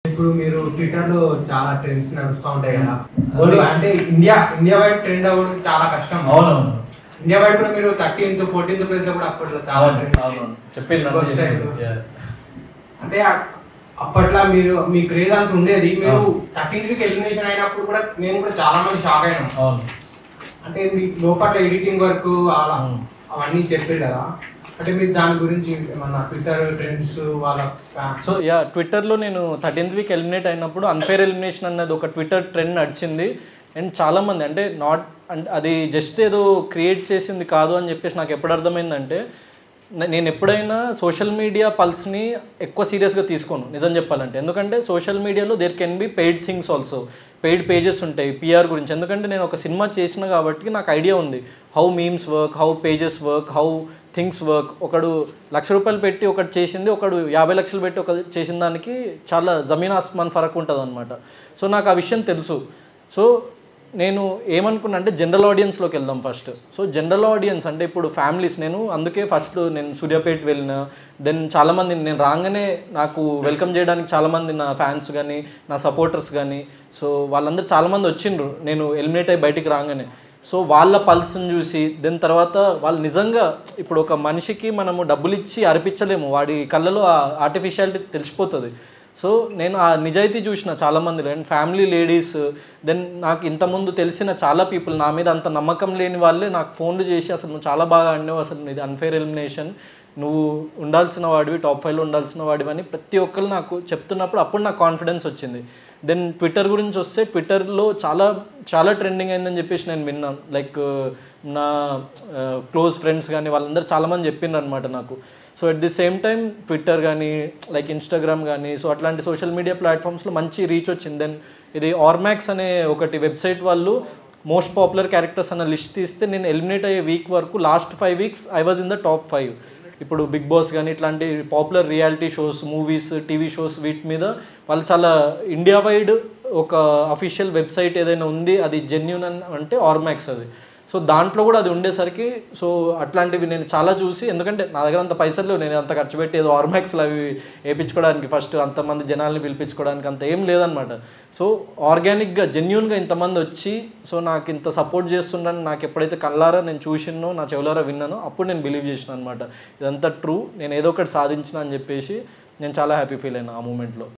ఇప్పుడు మీరు ట్విట్టర్ లో చాలా ట్రెండ్స్ నడుస్తూ ఉంటాయి కదా, అంటే ఇండియా వైడ్ ట్రెండ్ అవ్వడం చాలా కష్టం. అవునవును, ఇండియా వైడ్ కూడా మీరు 13th 14th ప్లేస్ లో కూడా అప్పట్లో చాలా అంటే అప్పట్లో మీరు మీ క్రేజ్ అంత ఉండేది. మీరు 13th ఎలిమినేషన్ అయినప్పుడు కూడా నేను కూడా చాలా మంది షాక్ అయినాం. అంటే మీ లోపల ఎడిటింగ్ వర్క్ అలా అవన్నీ చెప్పారు కదా, అంటే మీరు దాని గురించి ఏమన్నా ట్విట్టర్ ట్రెండ్స్ వాళ్ళ సో ట్విట్టర్లో నేను 13th వీక్ ఎలిమినేట్ అయినప్పుడు అన్ఫేర్ ఎలిమినేషన్ అన్నది ఒక ట్విట్టర్ ట్రెండ్ నడిచింది. అండ్ చాలామంది అంటే అది జస్ట్ ఏదో క్రియేట్ చేసింది కాదు అని చెప్పేసి నాకు ఎప్పుడు అర్థమైందంటే, నేను ఎప్పుడైనా సోషల్ మీడియా పల్స్ని ఎక్కువ సీరియస్గా తీసుకోను నిజం చెప్పాలంటే. ఎందుకంటే సోషల్ మీడియాలో there can be paid things also, paid pages ఉంటాయి పిఆర్ గురించి. ఎందుకంటే నేను ఒక సినిమా చేసిన కాబట్టి నాకు ఐడియా ఉంది how memes work, how pages work, how things work. ఒకడు ₹1,00,000 పెట్టి ఒకటి చేసింది, ఒకడు 50 లక్షలు పెట్టి ఒక చేసిన దానికి చాలా జమీన్ ఆస్మాన్ ఫరక్ ఉంటుంది అనమాట. సో నాకు ఆ విషయం తెలుసు. సో నేను ఏమనుకున్నా అంటే జనరల్ ఆడియన్స్లోకి వెళ్దాం ఫస్ట్. సో జనరల్ ఆడియన్స్ అంటే ఇప్పుడు ఫ్యామిలీస్, నేను అందుకే ఫస్ట్ నేను సూర్యాపేట వెళ్ళిన, దెన్ చాలామంది నేను రాగానే నాకు వెల్కమ్ చేయడానికి చాలామంది నా ఫ్యాన్స్ కానీ నా సపోర్టర్స్ కానీ, సో వాళ్ళందరూ చాలామంది వచ్చిండ్రు నేను ఎలిమినేట్ అయ్యి బయటికి రాగానే. సో వాళ్ళ పల్స్ని చూసి దెన్ తర్వాత వాళ్ళు నిజంగా ఇప్పుడు ఒక మనిషికి మనము డబ్బులు ఇచ్చి అర్పించలేము, వాడి కళ్ళలో ఆ ఆర్టిఫిషియాలిటీ తెలిసిపోతుంది. సో నేను ఆ నిజాయితీ చూసిన చాలామందిలో, అండ్ ఫ్యామిలీ లేడీస్, దెన్ నాకు ఇంతకుముందు తెలిసిన చాలా పీపుల్, నా మీద అంత నమ్మకం లేని వాళ్ళే నాకు ఫోన్లు చేసి అసలు నువ్వు చాలా బాగా ఆడినావు, అసలు ఇది అన్ఫేర్ ఎలిమినేషన్, నువ్వు ఉండాల్సిన వాడివి, టాప్ 5లో ఉండాల్సిన వాడివి అని ప్రతి ఒక్కరు నాకు చెప్తున్నప్పుడు అప్పుడు నాకు కాన్ఫిడెన్స్ వచ్చింది. దెన్ ట్విట్టర్ గురించి వస్తే ట్విట్టర్లో చాలా చాలా ట్రెండింగ్ అయిందని చెప్పేసి నేను విన్నాను. లైక్ నా క్లోజ్ ఫ్రెండ్స్ కానీ వాళ్ళందరూ చాలామంది చెప్పిండ్రు అనమాట నాకు. So at the same time Twitter కానీ లైక్ ఇన్స్టాగ్రామ్ కానీ సో అట్లాంటి సోషల్ మీడియా ప్లాట్ఫామ్స్లో మంచి రీచ్ వచ్చింది. దెన్ ఇది ఆర్మాక్స్ అనే ఒకటి వెబ్సైట్ వాళ్ళు మోస్ట్ పాపులర్ క్యారెక్టర్స్ అన్న లిస్ట్ తీస్తే నేను ఎలిమినేట్ అయ్యే వీక్ వరకు last 5 weeks I was in the top 5. ఇప్పుడు బిగ్ బాస్ కానీ ఇట్లాంటి popular reality shows, movies, TV shows వీటి మీద వాళ్ళు చాలా ఇండియా వైడ్ ఒక అఫీషియల్ వెబ్సైట్ ఏదైనా ఉంది అది జెన్యూన్ అంటే ఆర్మాక్స్ అది. సో దాంట్లో కూడా అది ఉండేసరికి సో అట్లాంటివి నేను చాలా చూసి, ఎందుకంటే నా దగ్గర అంత పైసలు నేను అంత ఖర్చు పెట్టి ఏదో ఆర్మాక్స్లో అవి వేయించుకోవడానికి ఫస్ట్ అంతమంది జనాల్ని పిలిపించుకోవడానికి అంత ఏం లేదనమాట. సో ఆర్గానిక్గా జెన్యూన్గా ఇంతమంది వచ్చి సో నాకు ఇంత సపోర్ట్ చేస్తుండని నాకు ఎప్పుడైతే కళ్ళారా నేను చూసినో నా చెవులారా విన్నానో అప్పుడు నేను బిలీవ్ చేసిన అనమాట ఇదంతా ట్రూ, నేను ఏదో ఒకటి సాధించిన అని చెప్పేసి నేను చాలా హ్యాపీ ఫీల్ అయినా ఆ మూమెంట్లో.